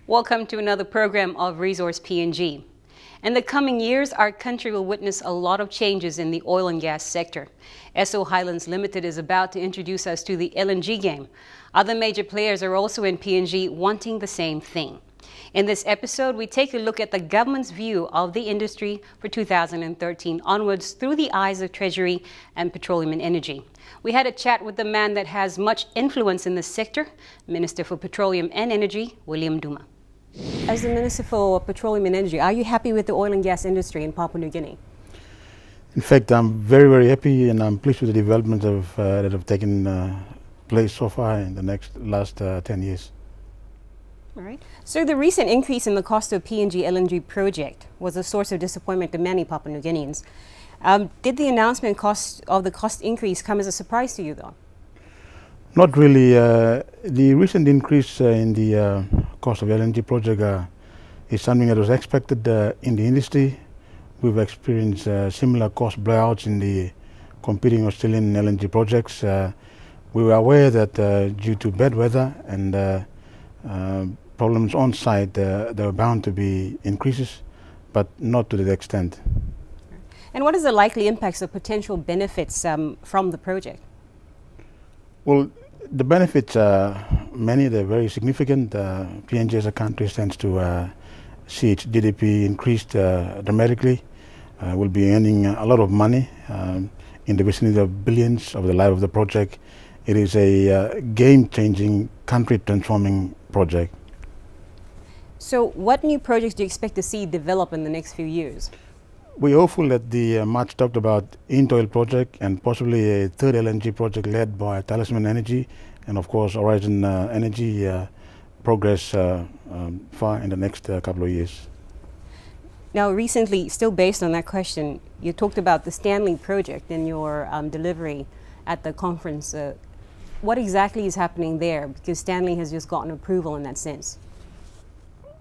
Welcome to another program of Resource PNG. In the coming years, our country will witness a lot of changes in the oil and gas sector. SO Highlands Limited is about to introduce us to the LNG game. Other major players are also in PNG wanting the same thing. In this episode, we take a look at the government's view of the industry for 2013 onwards through the eyes of Treasury and Petroleum and Energy. We had a chat with the man that has much influence in the sector, Minister for Petroleum and Energy, William Duma. As the Minister for Petroleum and Energy, are you happy with the oil and gas industry in Papua New Guinea? In fact, I'm very, very happy and I'm pleased with the developments that have taken place so far in the last 10 years. All right. So the recent increase in the cost of PNG LNG project was a source of disappointment to many Papua New Guineans. Did the announcement of the cost increase come as a surprise to you, though? Not really. The recent increase in the cost of LNG project is something that was expected in the industry. We've experienced similar cost blowouts in the competing Australian LNG projects. We were aware that due to bad weather and problems on site, there were bound to be increases, but not to that extent. And what is the likely impacts of potential benefits from the project? Well, the benefits are many. They're very significant. PNG as a country stands to see its GDP increased dramatically. We'll be earning a lot of money in the vicinity of billions over the life of the project. It is a game-changing, country-transforming project. So what new projects do you expect to see develop in the next few years? We're hopeful that the much talked about Into Oil project and possibly a third LNG project led by Talisman Energy and of course Horizon Energy progress far in the next couple of years. Now recently, still based on that question, you talked about the Stanley project in your delivery at the conference. What exactly is happening there? Because Stanley has just gotten approval in that sense.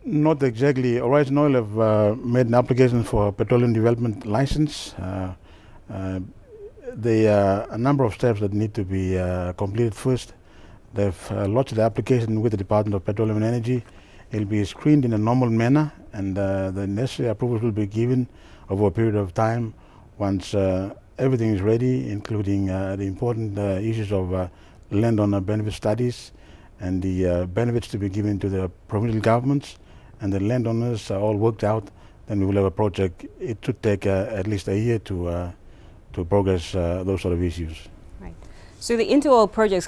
Not exactly. Horizon Oil have made an application for a petroleum development license. There are a number of steps that need to be completed first. They've lodged the application with the Department of Petroleum and Energy. It will be screened in a normal manner and the necessary approvals will be given over a period of time once everything is ready, including the important issues of landowner benefit studies and the benefits to be given to the provincial governments and the landowners are all worked out. Then we will have a project. It should take at least a year to progress those sort of issues. Right. So the Into Oil project,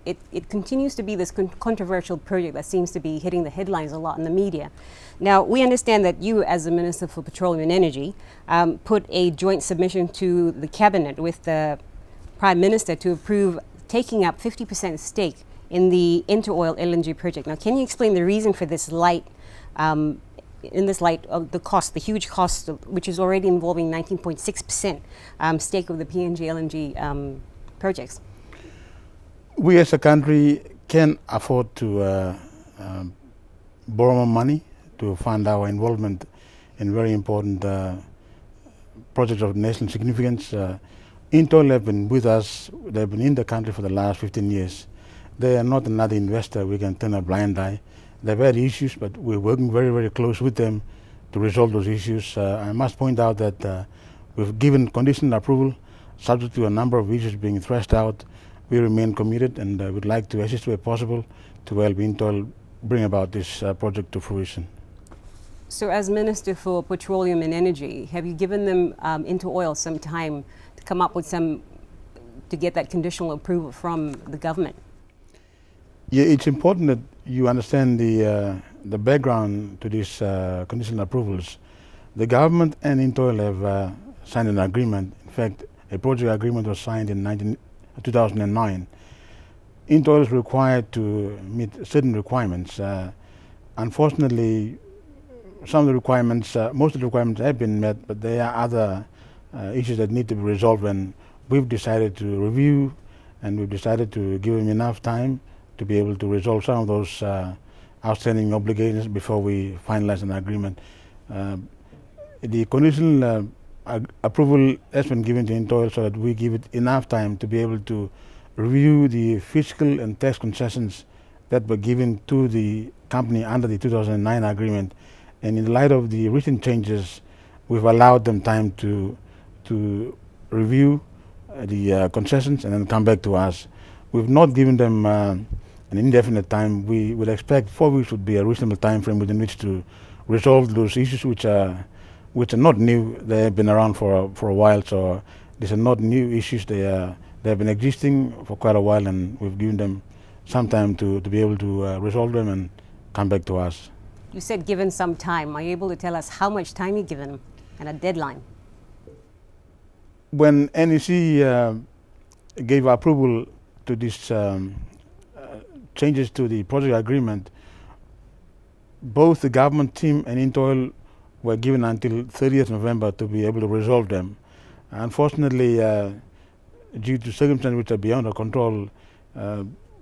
it continues to be this controversial project that seems to be hitting the headlines a lot in the media. Now, we understand that you, as the Minister for Petroleum and Energy, put a joint submission to the Cabinet with the Prime Minister to approve taking up 50% stake in the Into Oil LNG project. Now, can you explain the reason for this in this light of the cost, the huge cost, which is already involving 19.6% stake of the PNG LNG projects? We as a country can afford to borrow more money to fund our involvement in very important projects of national significance. Into Oil have been with us, they've been in the country for the last 15 years. They are not another investor we can turn a blind eye. They've had issues, but we're working very, very close with them to resolve those issues. I must point out that we've given conditional approval subject to a number of issues being thrashed out. We remain committed and would like to assist where possible to help Into Oil bring about this project to fruition. So as Minister for Petroleum and Energy, have you given them Into Oil some time to come up with to get that conditional approval from the government? Yeah, it's important that you understand the background to these conditional approvals. The government and Into Oil have signed an agreement. In fact, a project agreement was signed in 2009. Into Oil is required to meet certain requirements. Unfortunately, some of the requirements, most of the requirements have been met, but there are other issues that need to be resolved, and we've decided to review and we've decided to give them enough time to be able to resolve some of those outstanding obligations before we finalize an agreement. The conditional approval has been given to Into Oil so that we give it enough time to be able to review the fiscal and tax concessions that were given to the company under the 2009 agreement, and in light of the recent changes, we've allowed them time to review the concessions and then come back to us. We've not given them an indefinite time. We would expect 4 weeks would be a reasonable time frame within which to resolve those issues, which are not new. They have been around for a while, so these are not new issues. They have been existing for quite a while, and we've given them some time to be able to resolve them and come back to us. You said given some time. Are you able to tell us how much time you've given them and a deadline? When NEC gave approval to these changes to the project agreement, both the government team and Intoil were given until 30th November to be able to resolve them. Unfortunately, due to circumstances which are beyond our control,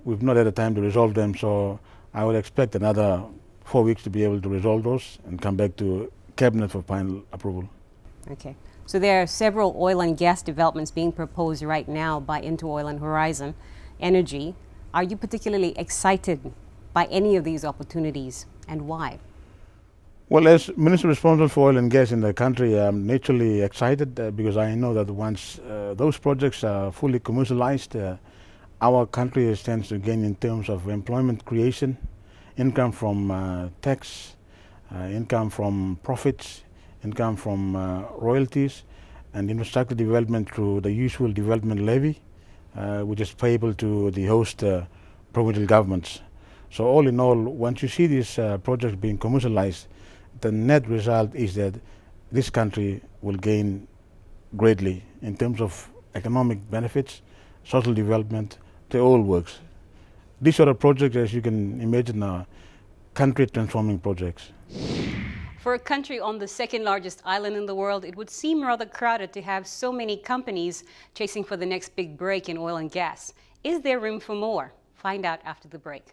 we've not had the time to resolve them, so I would expect another 4 weeks to be able to resolve those and come back to Cabinet for final approval. Okay. So there are several oil and gas developments being proposed right now by Intoil and Horizon Energy. Are you particularly excited by any of these opportunities, and why? Well, as Minister responsible for oil and gas in the country, I'm naturally excited because I know that once those projects are fully commercialized, our country stands to gain in terms of employment creation, income from tax, income from profits, income from royalties, and infrastructure development through the usual development levy, which is payable to the host provincial governments. So all in all, once you see these projects being commercialized, the net result is that this country will gain greatly in terms of economic benefits, social development. They all works. These sort of projects, as you can imagine, are country transforming projects. For a country on the second largest island in the world, it would seem rather crowded to have so many companies chasing for the next big break in oil and gas. Is there room for more? Find out after the break.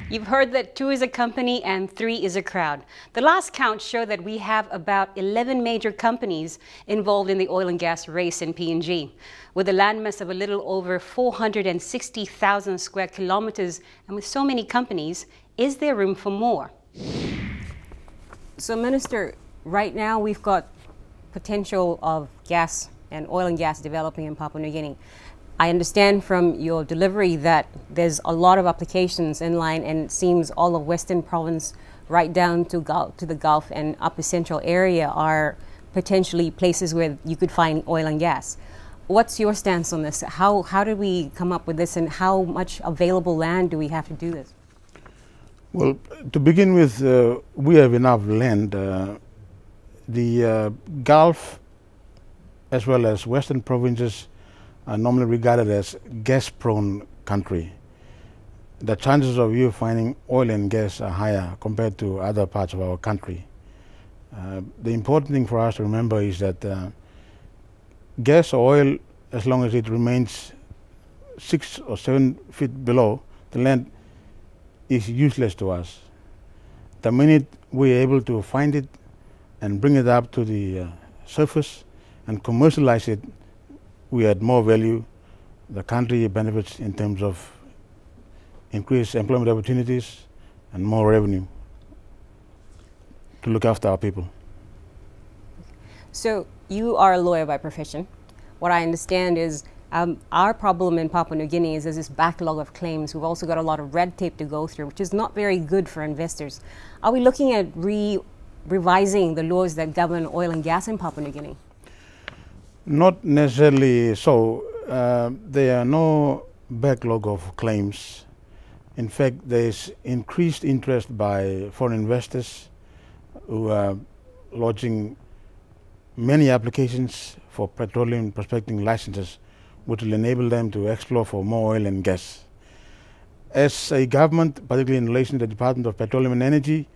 You've heard that 2 is a company and 3 is a crowd. The last count showed that we have about 11 major companies involved in the oil and gas race in PNG. With a landmass of a little over 460,000 square kilometers and with so many companies, is there room for more? So, Minister, right now we've got potential of gas and oil and gas developing in Papua New Guinea. I understand from your delivery that there's a lot of applications in line, and it seems all of Western Province right down to the Gulf and Upper Central area are potentially places where you could find oil and gas. What's your stance on this? How did we come up with this, and how much available land do we have to do this? Well, to begin with, we have enough land. The Gulf as well as Western provinces are normally regarded as gas-prone country. The chances of you finding oil and gas are higher compared to other parts of our country. The important thing for us to remember is that gas or oil, as long as it remains 6 or 7 feet below the land, is useless to us. The minute we're able to find it and bring it up to the surface and commercialize it, we add more value. The country benefits in terms of increased employment opportunities and more revenue to look after our people. So you are a lawyer by profession. What I understand is our problem in Papua New Guinea is there's this backlog of claims. We've also got a lot of red tape to go through, which is not very good for investors. Are we looking at revising the laws that govern oil and gas in Papua New Guinea? Not necessarily so. There are no backlog of claims. In fact, there is increased interest by foreign investors who are lodging many applications for petroleum prospecting licenses, which will enable them to explore for more oil and gas. As a government, particularly in relation to the Department of Petroleum and Energy,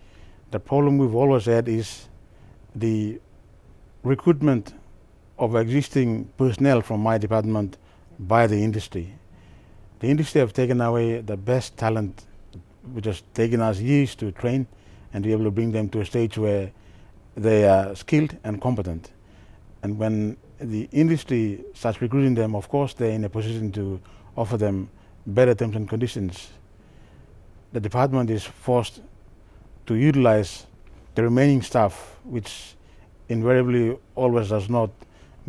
the problem we've always had is the recruitment of existing personnel from my department by the industry. The industry have taken away the best talent which has taken us years to train and to be able to bring them to a stage where they are skilled and competent. And when the industry starts recruiting them, of course, they're in a position to offer them better terms and conditions. The department is forced to utilize the remaining staff, which invariably always does not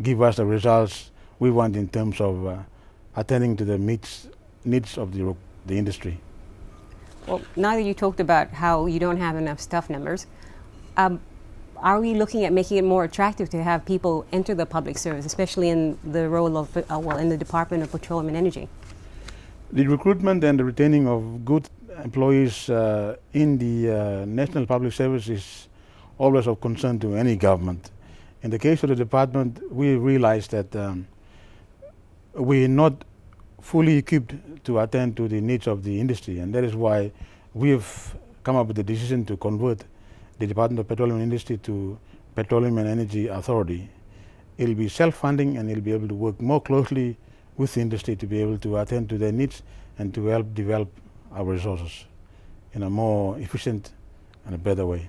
give us the results we want in terms of attending to the needs of the industry. Well, now that you talked about how you don't have enough staff numbers, are we looking at making it more attractive to have people enter the public service, especially in the role of, in the Department of Petroleum and Energy? The recruitment and the retaining of good employees in the national public service is always of concern to any government. In the case of the department, we realized that we're not fully equipped to attend to the needs of the industry, and that is why we've come up with the decision to convert the Department of Petroleum and Industry to Petroleum and Energy Authority. It'll be self-funding, and it'll be able to work more closely with the industry to be able to attend to their needs and to help develop our resources in a more efficient and a better way.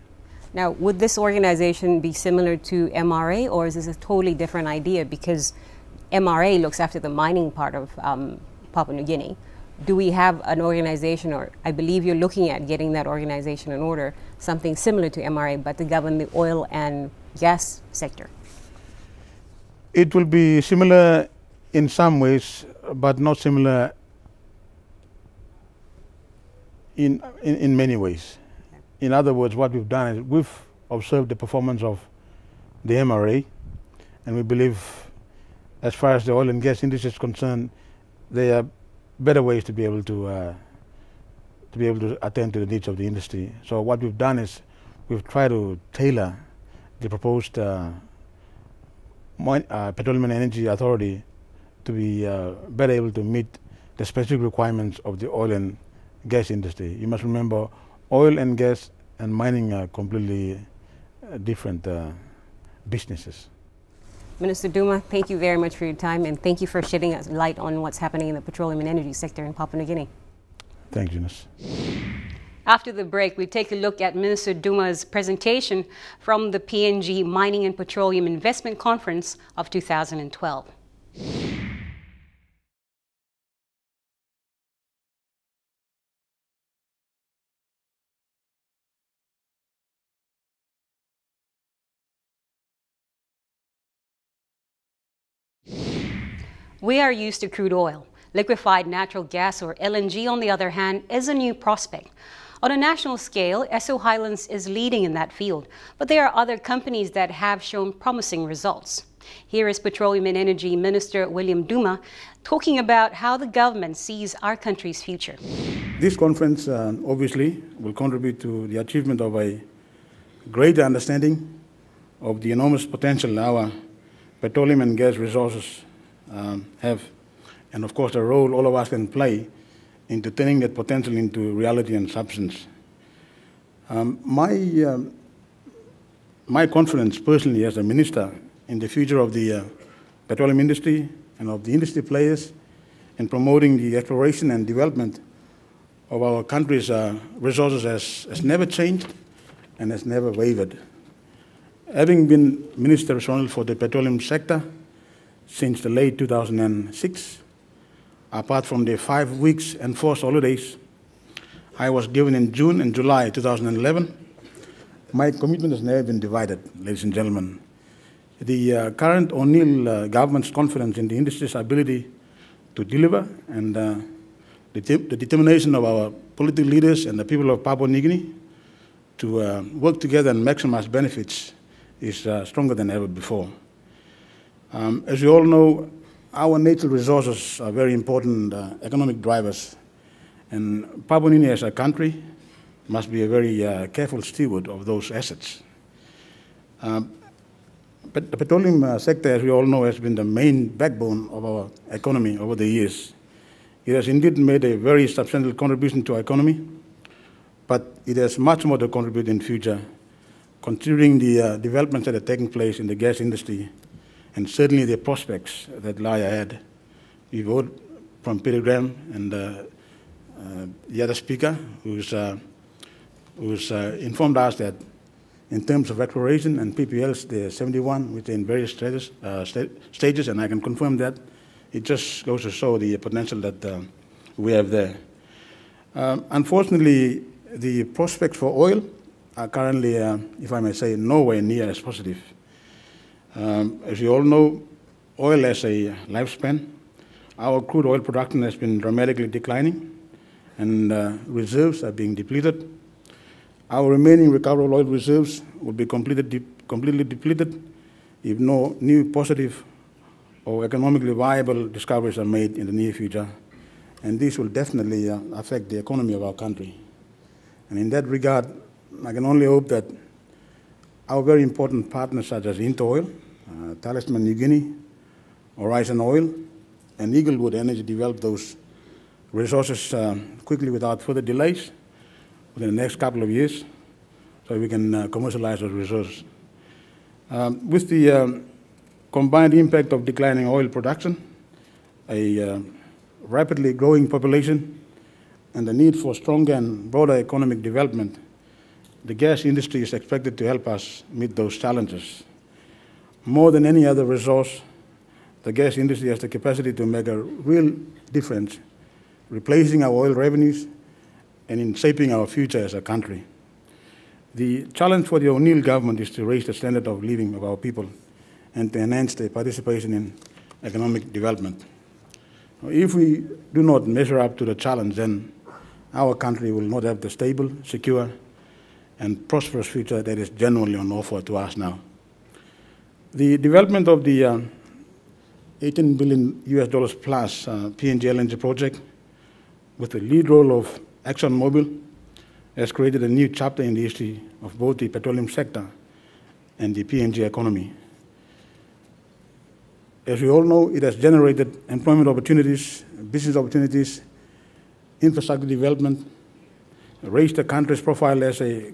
Now, would this organization be similar to MRA, or is this a totally different idea? Because MRA looks after the mining part of Papua New Guinea. Do we have an organization, or I believe you're looking at getting that organization in order, something similar to MRA, but to govern the oil and gas sector? It will be similar in some ways, but not similar in many ways. In other words, what we've done is we've observed the performance of the MRA, and we believe, as far as the oil and gas industry is concerned, there are better ways to be able to attend to the needs of the industry. So what we've done is we've tried to tailor the proposed Petroleum and Energy Authority to be better able to meet the specific requirements of the oil and gas industry. You must remember, oil and gas and mining are completely different businesses. Minister Duma, thank you very much for your time, and thank you for shedding light on what's happening in the petroleum and energy sector in Papua New Guinea. Thank you, Eunice. After the break, we take a look at Minister Duma's presentation from the PNG Mining and Petroleum Investment Conference of 2012. We are used to crude oil. Liquefied natural gas, or LNG, on the other hand, is a new prospect. On a national scale, Esso Highlands is leading in that field, but there are other companies that have shown promising results. Here is Petroleum and Energy Minister William Duma talking about how the government sees our country's future. This conference obviously will contribute to the achievement of a greater understanding of the enormous potential our petroleum and gas resources have, and of course the role all of us can play into turning that potential into reality and substance. My confidence personally as a minister in the future of the petroleum industry and of the industry players in promoting the exploration and development of our country's resources has never changed and has never wavered. Having been minister responsible for the petroleum sector since the late 2006, apart from the 5 weeks enforced holidays I was given in June and July 2011, my commitment has never been divided, ladies and gentlemen. The current O'Neill government's confidence in the industry's ability to deliver and the determination of our political leaders and the people of Papua New Guinea to work together and maximize benefits is stronger than ever before. As you all know, our natural resources are very important economic drivers, and Papua New Guinea as a country must be a very careful steward of those assets. But the petroleum sector, as we all know, has been the main backbone of our economy over the years. It has indeed made a very substantial contribution to our economy, but it has much more to contribute in future, considering the developments that are taking place in the gas industry and certainly the prospects that lie ahead. We've heard from Peter Graham and the other speaker, who's informed us that in terms of exploration and PPLs, there are 71 within various stages, and I can confirm that. It just goes to show the potential that we have there. Unfortunately, the prospects for oil are currently, if I may say, nowhere near as positive. As you all know, oil has a lifespan. Our crude oil production has been dramatically declining, and reserves are being depleted. Our remaining recoverable oil reserves will be completely depleted if no new positive or economically viable discoveries are made in the near future. And this will definitely affect the economy of our country. And in that regard, I can only hope that our very important partners such as Interoil, Talisman New Guinea, Horizon Oil, and Eaglewood Energy develop those resources quickly without further delays within the next couple of years, so we can commercialize those resources. With the combined impact of declining oil production, a rapidly growing population, and the need for stronger and broader economic development, the gas industry is expected to help us meet those challenges. More than any other resource, the gas industry has the capacity to make a real difference, replacing our oil revenues and in shaping our future as a country. The challenge for the O'Neill government is to raise the standard of living of our people and to enhance their participation in economic development. If we do not measure up to the challenge, then our country will not have the stable, secure, and prosperous future that is genuinely on offer to us now. The development of the $18 billion plus PNG LNG project, with the lead role of ExxonMobil, has created a new chapter in the history of both the petroleum sector and the PNG economy. As we all know, it has generated employment opportunities, business opportunities, infrastructure development, raised the country's profile as a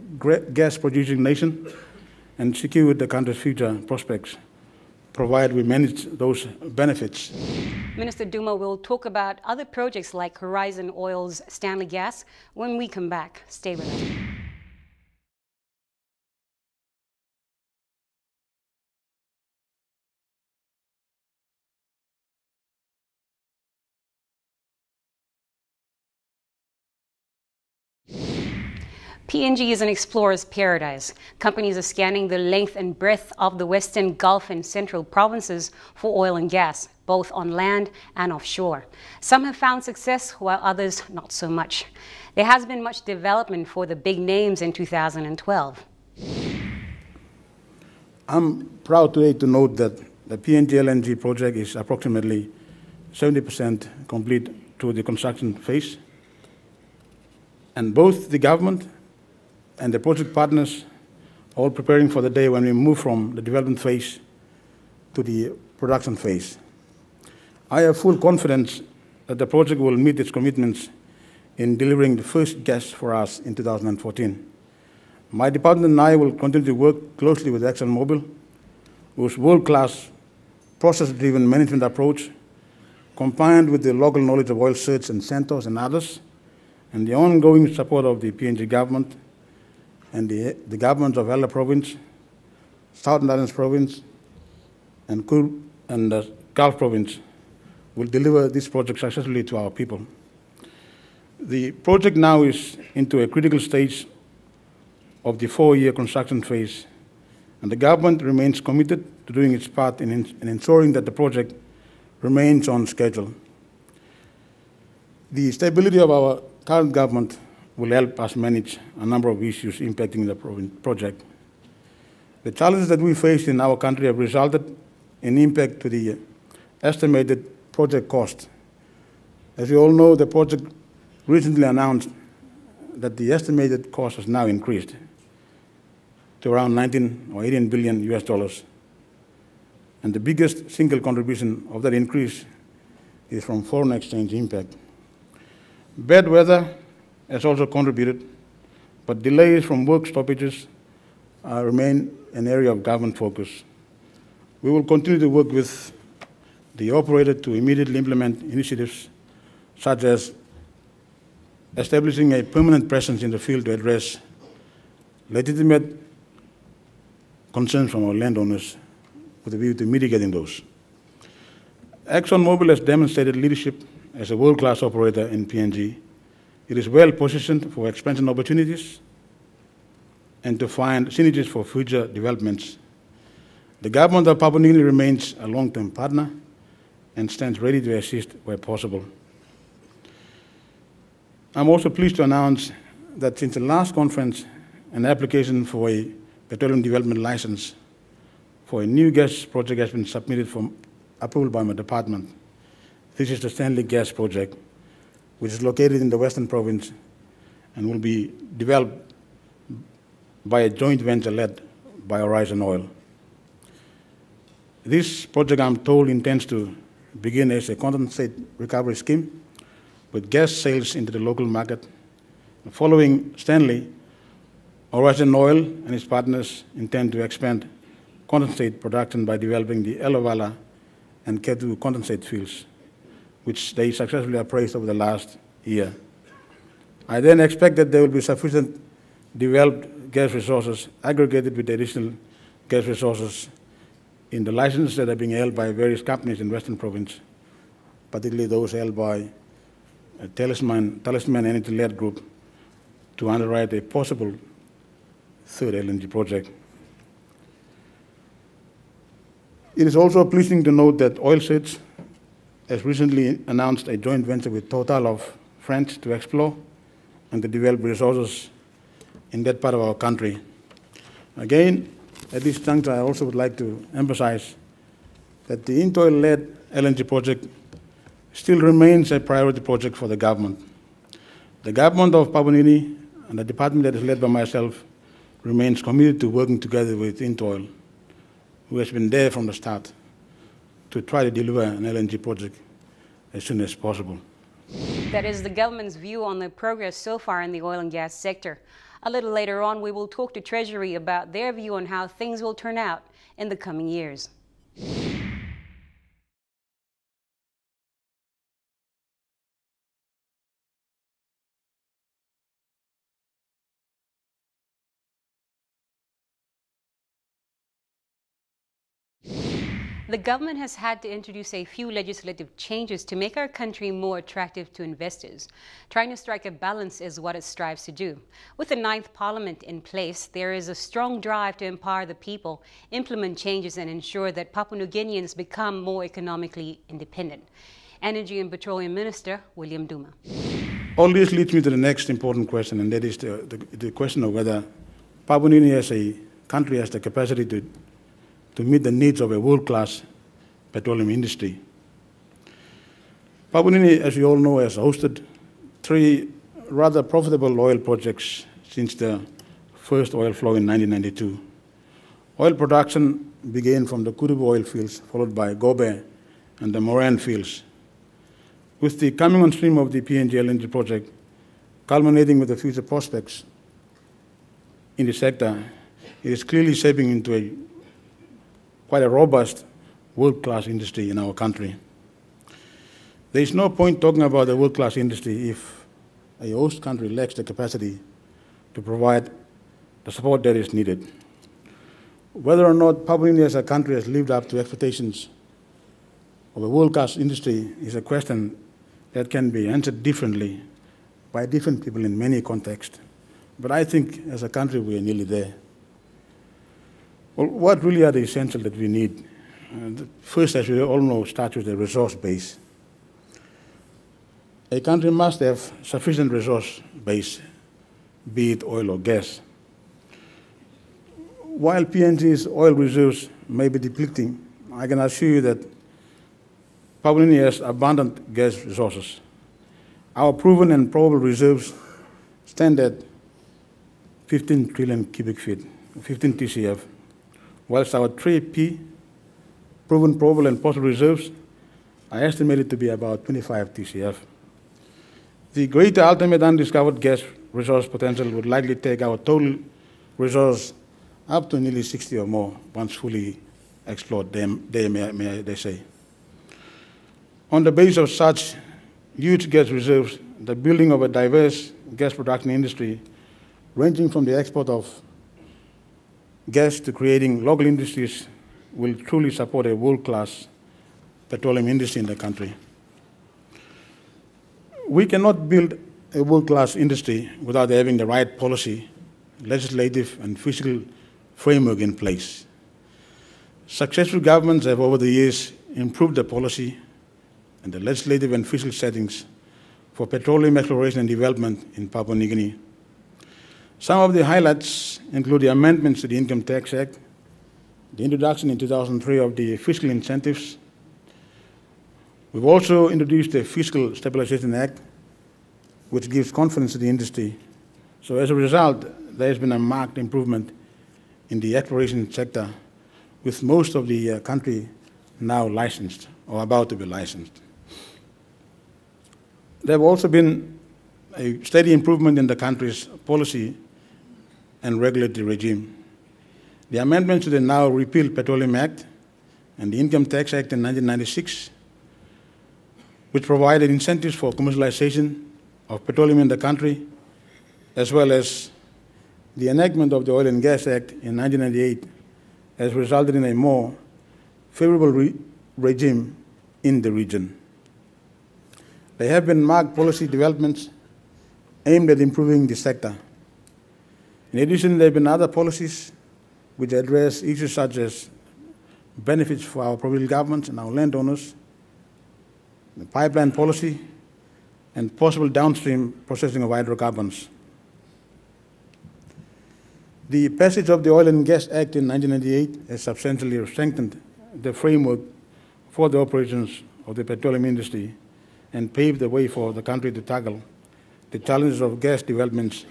gas-producing nation, and secured the country's future prospects, provided we manage those benefits. Minister Duma will talk about other projects like Horizon Oil's Stanley Gas when we come back. Stay with us. PNG is an explorer's paradise. Companies are scanning the length and breadth of the Western Gulf and Central provinces for oil and gas, both on land and offshore. Some have found success, while others not so much. There has been much development for the big names in 2012. I'm proud today to note that the PNG LNG project is approximately 70% complete through the construction phase. And both the government and the project partners all preparing for the day when we move from the development phase to the production phase. I have full confidence that the project will meet its commitments in delivering the first gas for us in 2014. My department and I will continue to work closely with ExxonMobil, whose world-class process-driven management approach, combined with the local knowledge of oil search and Santos and others, and the ongoing support of the PNG government and the governments of Ella Province, Southern Islands Province, and Gulf Province, will deliver this project successfully to our people. The project now is into a critical stage of the 4-year construction phase, and the government remains committed to doing its part in ensuring that the project remains on schedule. The stability of our current government will help us manage a number of issues impacting the project. The challenges that we face in our country have resulted in impact to the estimated project cost. As you all know, the project recently announced that the estimated cost has now increased to around 19 or 18 billion US dollars. And the biggest single contribution of that increase is from foreign exchange impact. Bad weather has also contributed, but delays from work stoppages remain an area of government focus. We will continue to work with the operator to immediately implement initiatives such as establishing a permanent presence in the field to address legitimate concerns from our landowners with a view to mitigating those. ExxonMobil has demonstrated leadership as a world-class operator in PNG. It is well positioned for expansion opportunities and to find synergies for future developments. The government of Papua New Guinea remains a long-term partner and stands ready to assist where possible. I'm also pleased to announce that since the last conference, an application for a petroleum development license for a new gas project has been submitted for approval by my department. This is the Stanley Gas Project, which is located in the Western Province and will be developed by a joint venture led by Horizon Oil. This project, I'm told, intends to begin as a condensate recovery scheme with gas sales into the local market. Following Stanley, Horizon Oil and its partners intend to expand condensate production by developing the Elevala and Ketu condensate fields, which they successfully appraised over the last year. I then expect that there will be sufficient developed gas resources aggregated with additional gas resources in the licenses that are being held by various companies in Western Province, particularly those held by a Talisman Energy-led group, to underwrite a possible third LNG project. It is also pleasing to note that Oil Search has recently announced a joint venture with Total of France to explore and to develop resources in that part of our country. Again, at this juncture, I also would like to emphasize that the Intoil-led LNG project still remains a priority project for the government. The government of Papua New Guinea and the department that is led by myself remains committed to working together with Intoil, who has been there from the start, to try to deliver an LNG project as soon as possible. That is the government's view on the progress so far in the oil and gas sector. A little later on, we will talk to Treasury about their view on how things will turn out in the coming years. The government has had to introduce a few legislative changes to make our country more attractive to investors. Trying to strike a balance is what it strives to do. With the 9th Parliament in place, there is a strong drive to empower the people, implement changes and ensure that Papua New Guineans become more economically independent. Energy and Petroleum Minister William Duma. All this leads me to the next important question, and that is the question of whether Papua New Guinea as a country has the capacity to meet the needs of a world-class petroleum industry. Papua New Guinea, as you all know, has hosted 3 rather profitable oil projects since the first oil flow in 1992. Oil production began from the Kurubu oil fields, followed by Gobe and the Moran fields. With the coming on stream of the PNG LNG project, culminating with the future prospects in the sector, it is clearly shaping into quite a robust world-class industry in our country. There is no point talking about a world-class industry if a host country lacks the capacity to provide the support that is needed. Whether or not Papua New Guinea as a country has lived up to expectations of a world-class industry is a question that can be answered differently by different people in many contexts. But I think as a country we are nearly there. Well, what really are the essentials that we need? First, as we all know, starts with the resource base. A country must have sufficient resource base, be it oil or gas. While PNG's oil reserves may be depleting, I can assure you that Papua New Guinea has abundant gas resources. Our proven and probable reserves stand at 15 trillion cubic feet, 15 TCF. Whilst our 3P, proven, probable, and possible reserves, are estimated to be about 25 TCF. The greater ultimate undiscovered gas resource potential would likely take our total resource up to nearly 60 or more once fully explored, they say. On the basis of such huge gas reserves, the building of a diverse gas production industry, ranging from the export of gas to creating local industries, will truly support a world-class petroleum industry in the country. We cannot build a world-class industry without having the right policy, legislative and fiscal framework in place. Successful governments have over the years improved the policy and the legislative and fiscal settings for petroleum exploration and development in Papua New Guinea. Some of the highlights include the amendments to the Income Tax Act, the introduction in 2003 of the fiscal incentives. We've also introduced the Fiscal Stabilization Act, which gives confidence to the industry. So as a result, there has been a marked improvement in the exploration sector, with most of the country now licensed or about to be licensed. There have also been a steady improvement in the country's policy and regulatory regime. The amendments to the now repealed Petroleum Act and the Income Tax Act in 1996, which provided incentives for commercialization of petroleum in the country, as well as the enactment of the Oil and Gas Act in 1998, has resulted in a more favorable regime in the region. There have been marked policy developments aimed at improving the sector. In addition, there have been other policies which address issues such as benefits for our provincial governments and our landowners, the pipeline policy, and possible downstream processing of hydrocarbons. The passage of the Oil and Gas Act in 1998 has substantially strengthened the framework for the operations of the petroleum industry and paved the way for the country to tackle the challenges of gas developments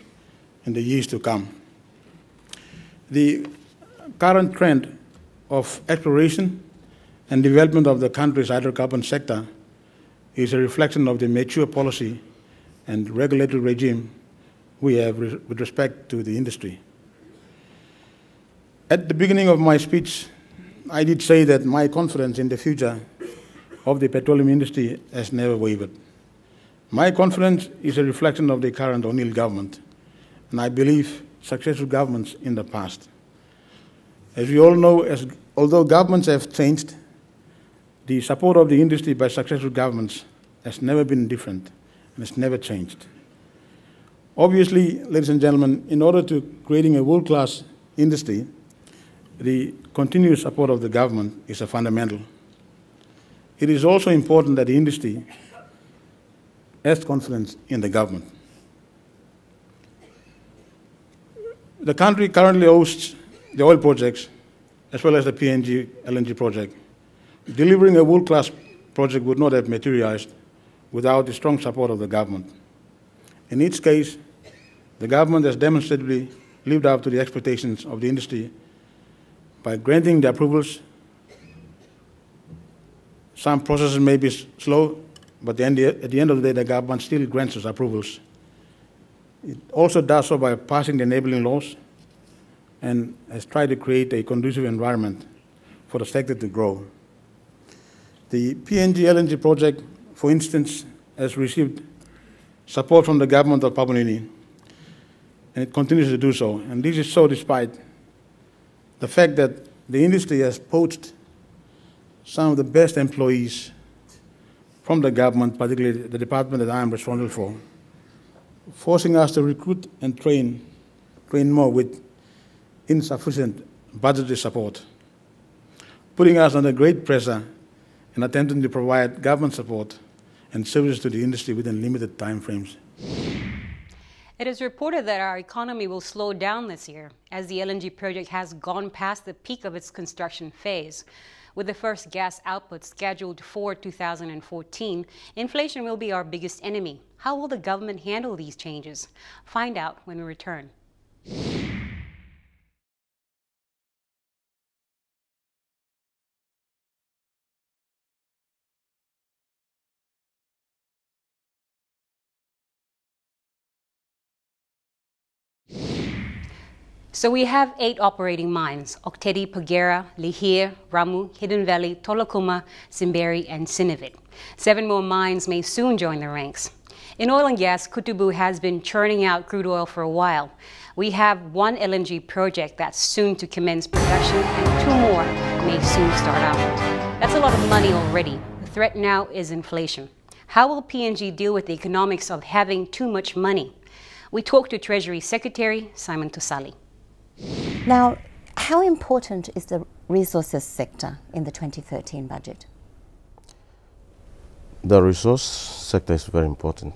in the years to come. The current trend of exploration and development of the country's hydrocarbon sector is a reflection of the mature policy and regulatory regime we have with respect to the industry. At the beginning of my speech, I did say that my confidence in the future of the petroleum industry has never wavered. My confidence is a reflection of the current O'Neill government, and I believe successful governments in the past. As we all know, although governments have changed, the support of the industry by successful governments has never been different and has never changed. Obviously, ladies and gentlemen, in order to creating a world-class industry, the continuous support of the government is a fundamental. It is also important that the industry has confidence in the government. The country currently hosts the oil projects as well as the PNG LNG project. Delivering a world-class project would not have materialized without the strong support of the government. In each case, the government has demonstrably lived up to the expectations of the industry by granting the approvals. Some processes may be slow, but at the end of the day, the government still grants us approvals. It also does so by passing the enabling laws and has tried to create a conducive environment for the sector to grow. The PNG LNG project, for instance, has received support from the government of Papua New Guinea, and it continues to do so. And this is so despite the fact that the industry has poached some of the best employees from the government, particularly the department that I am responsible for, forcing us to recruit and train more with insufficient budgetary support, putting us under great pressure in attempting to provide government support and services to the industry within limited time frames. It is reported that our economy will slow down this year as the LNG project has gone past the peak of its construction phase. With the first gas output scheduled for 2014, inflation will be our biggest enemy. How will the government handle these changes? Find out when we return. So we have 8 operating mines: Oktedi, Pagera, Lihir, Ramu, Hidden Valley, Tolokuma, Simberi, and Sinivit. 7 more mines may soon join the ranks. In oil and gas, Kutubu has been churning out crude oil for a while. We have one LNG project that's soon to commence production and two more may soon start out. That's a lot of money already. The threat now is inflation. How will PNG deal with the economics of having too much money? We talked to Treasury Secretary Simon Tosali. Now, how important is the resources sector in the 2013 budget? The resource sector is very important,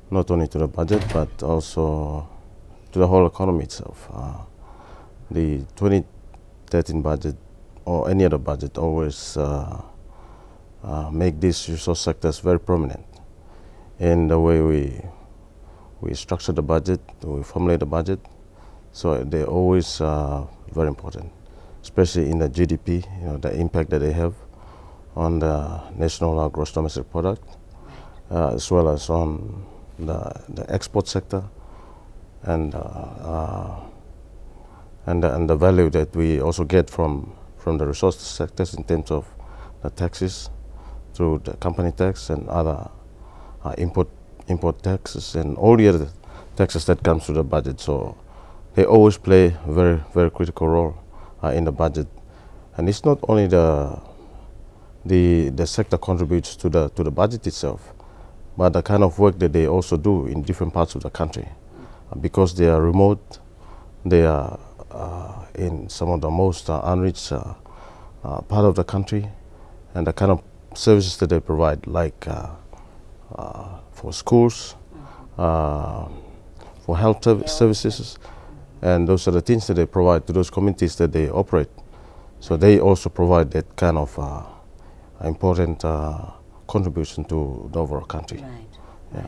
not only to the budget but also to the whole economy itself. The 2013 budget or any other budget always make these resource sectors very prominent in the way we structure the budget, we formulate the budget. So they're always very important, especially in the GDP, the impact that they have on the national gross domestic product, as well as on the export sector and the value that we also get from the resource sectors in terms of the taxes through the company tax and other import taxes and all the other taxes that comes to the budget. So they always play a very, very critical role in the budget. And it's not only the sector contributes to the budget itself, but the kind of work that they also do in different parts of the country. Because they are remote, they are in some of the most unreached part of the country, and the kind of services that they provide, like for schools, for health services, and those are the things that they provide to those communities that they operate. So they also provide that kind of important contribution to the overall country. Right. Yeah.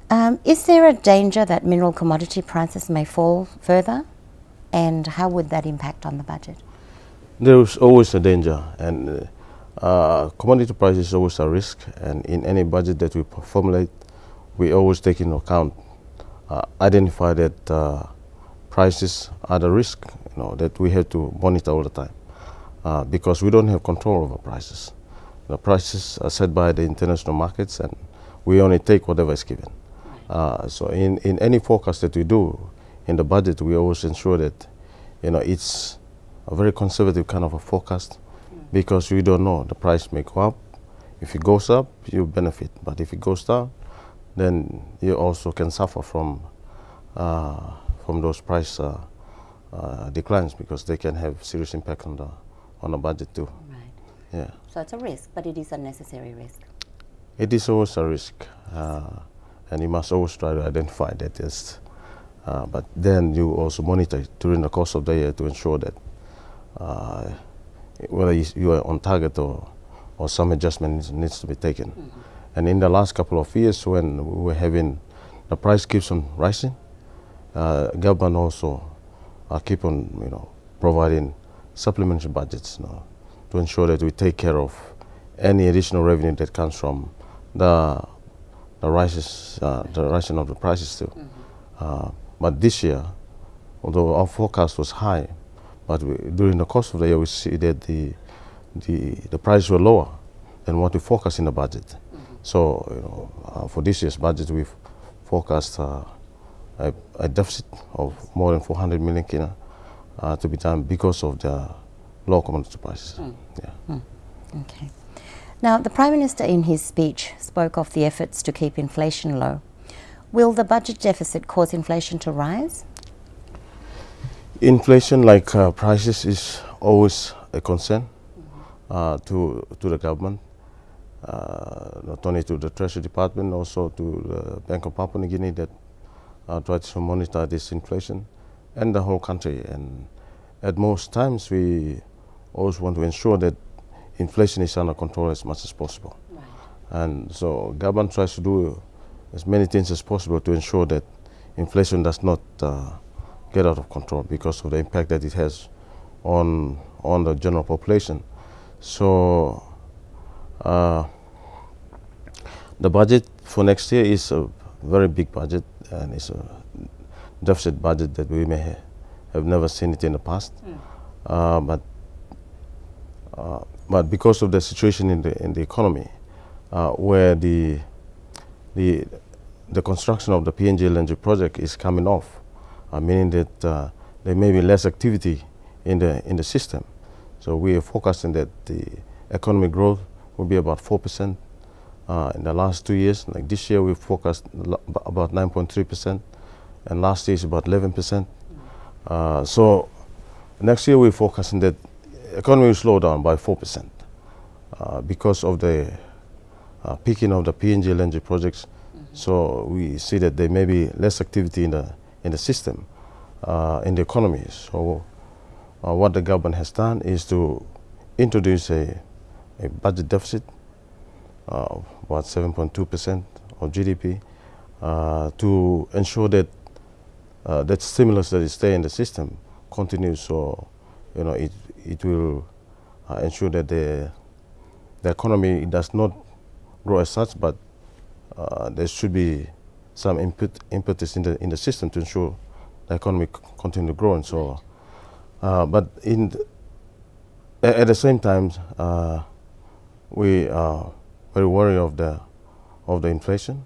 Right. Is there a danger that mineral commodity prices may fall further? And how would that impact on the budget? There is always a danger, and commodity price is always a risk, and in any budget that we formulate, we always take into account, identify that prices are the risk that we have to monitor all the time, because we don't have control over prices. The prices are set by the international markets, and we only take whatever is given. So in any forecast that we do in the budget, we always ensure that it's a very conservative kind of a forecast, because we don't know, the price may go up. If it goes up, you benefit, but if it goes down, then you also can suffer from those price declines, because they can have serious impact on the budget too. Right. Yeah. So it's a risk, but it is a necessary risk. It is always a risk, and you must always try to identify that is. But then you also monitor it during the course of the year to ensure that whether you are on target or some adjustment needs to be taken. Mm-hmm. And in the last couple of years, when we were having the price keeps on rising, government also keep on providing supplementary budgets to ensure that we take care of any additional revenue that comes from the rising of the prices too. Mm-hmm. But this year, although our forecast was high, but during the course of the year we see that the prices were lower than what we forecast in the budget. Mm-hmm. So for this year's budget we've forecast a deficit of more than 400 million kina to be done because of the low commodity prices. Mm. Yeah. Mm. Okay. Now, the Prime Minister in his speech spoke of the efforts to keep inflation low. Will the budget deficit cause inflation to rise? Inflation, like prices, is always a concern to the government, not only to the Treasury Department, also to the Bank of Papua New Guinea that tries to monitor this inflation and the whole country. And at most times we always want to ensure that inflation is under control as much as possible. Right. And so government tries to do as many things as possible to ensure that inflation does not get out of control because of the impact that it has on the general population. So the budget for next year is a very big budget, and it's a deficit budget that we may have never seen it in the past. Mm. But because of the situation in the economy, where the construction of the PNG LNG project is coming off, meaning that there may be less activity in the system. So we are forecasting that the economic growth will be about 4% in the last 2 years. Like this year, we forecast about 9.3%, and last year is about 11%. So next year, we're forecasting that economy will slow down by 4% because of the peaking of the PNG LNG projects. So we see that there may be less activity in the system, in the economy. So what the government has done is to introduce a budget deficit of about 7.2% of GDP to ensure that that stimulus that is there in the system continues. So it will ensure that the economy does not grow as such, but there should be some impetus in the system to ensure the economy continue to grow. And so, but at the same time, we are very worried of the inflation.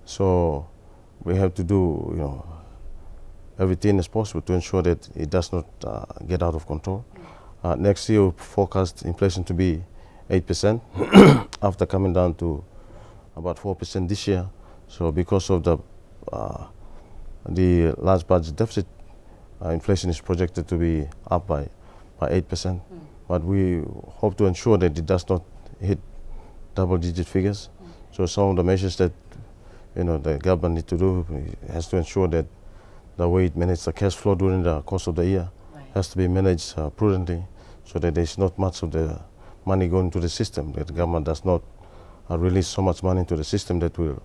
So we have to do everything as possible to ensure that it does not get out of control. Next year, we forecast inflation to be 8% after coming down to about 4% this year. So because of the large budget deficit, inflation is projected to be up by 8%. But we hope to ensure that it does not hit double-digit figures. So some of the measures that the government need to do has to ensure that the way it manages the cash flow during the course of the year has to be managed prudently, so that there is not much of the money going to the system, that the government does not release so much money into the system that will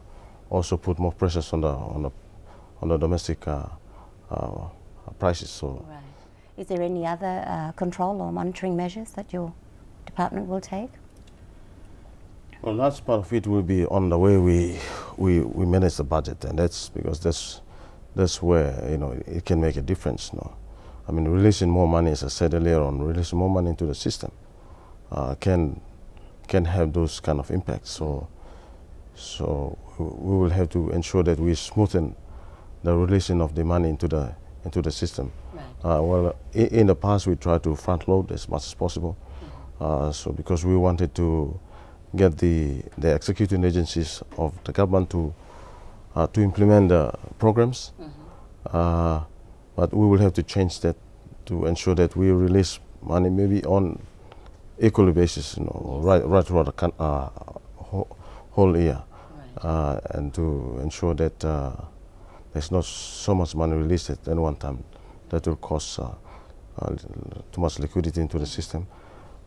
also put more pressures on the domestic prices. So, is there any other control or monitoring measures that your department will take? Well, large part of it will be on the way we manage the budget, and that's because that's where it can make a difference. I mean, releasing more money, as I said earlier on, releasing more money into the system can have those kind of impacts. So we will have to ensure that we smoothen the releasing of the money into the system. Well, in the past, we tried to front load as much as possible. So because we wanted to get the executing agencies of the government to implement the programs, but we will have to change that to ensure that we release money maybe on equal basis, right throughout the whole year, and to ensure that there's not so much money released at any one time that will cause too much liquidity into the system.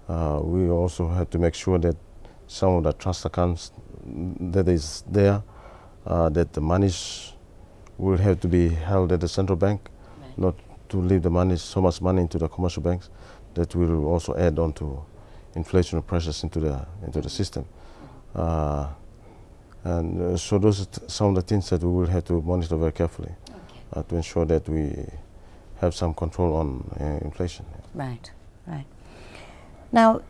We also have to make sure that some of the trust accounts that is there, that the monies will have to be held at the central bank, not to leave the money, so much money into the commercial banks. That will also add on to inflationary pressures into the system. And so those are some of the things that we will have to monitor very carefully to ensure that we have some control on inflation. Right. Now,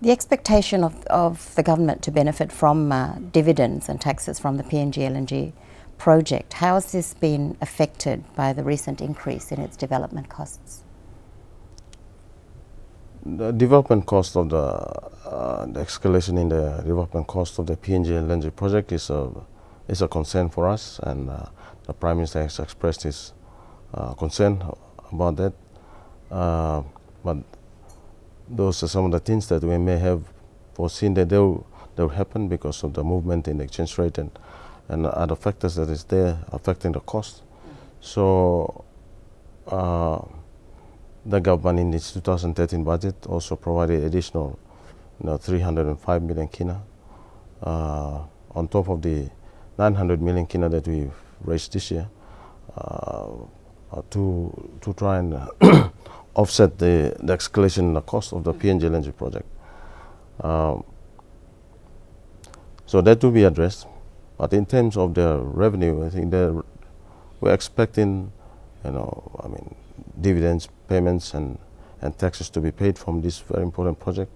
the expectation of the government to benefit from dividends and taxes from the PNG LNG project, how has this been affected by the recent increase in its development costs? The development cost of the escalation in the development cost of the PNG LNG project is a concern for us, and the Prime Minister has expressed his concern about that. But those are some of the things that we may have foreseen that they will happen because of the movement in the exchange rate and other factors that is there affecting the cost. So the government in its 2013 budget also provided additional 305 million kina on top of the 900 million kina that we've raised this year to try and offset the escalation in the cost of the PNG LNG project. So that will be addressed. But in terms of the revenue, I think we're expecting, dividends, payments, and taxes to be paid from this very important project.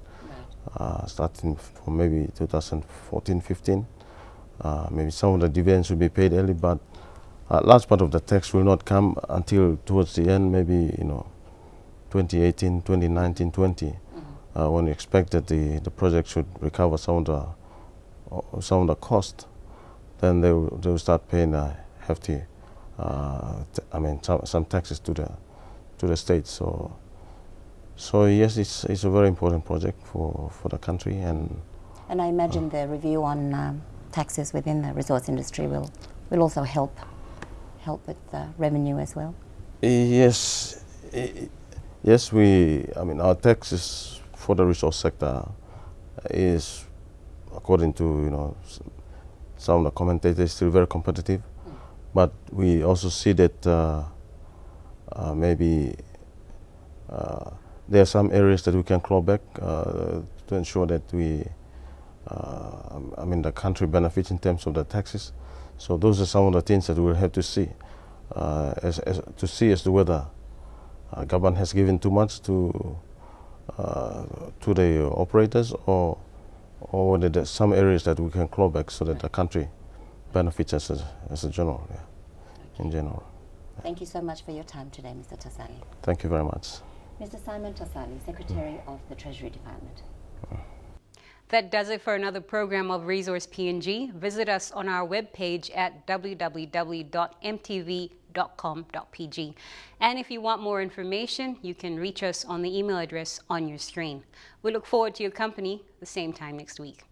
starting from maybe 2014-15. Maybe some of the dividends will be paid early, but a large part of the tax will not come until towards the end, maybe 2018, 2019, 20, when we expect that the project should recover some of the cost. Then they will start paying a hefty, some taxes to the state. So yes, it's a very important project for the country, and I imagine the review on taxes within the resource industry will also help with revenue as well. Yes, our taxes for the resource sector is, according to some of the commentators, still very competitive. But we also see that maybe there are some areas that we can claw back to ensure that the country benefits in terms of the taxes. So those are some of the things that we'll have to see, as to whether government has given too much to the operators, or whether there's some areas that we can claw back so that the country benefits as a general, in general. Thank you so much for your time today, Mr. Tasali. Thank you very much. Mr. Simon Tasali, Secretary of the Treasury Department. That does it for another program of Resource PNG. Visit us on our webpage at www.mtv.com.pg. And if you want more information, you can reach us on the email address on your screen. We look forward to your company the same time next week.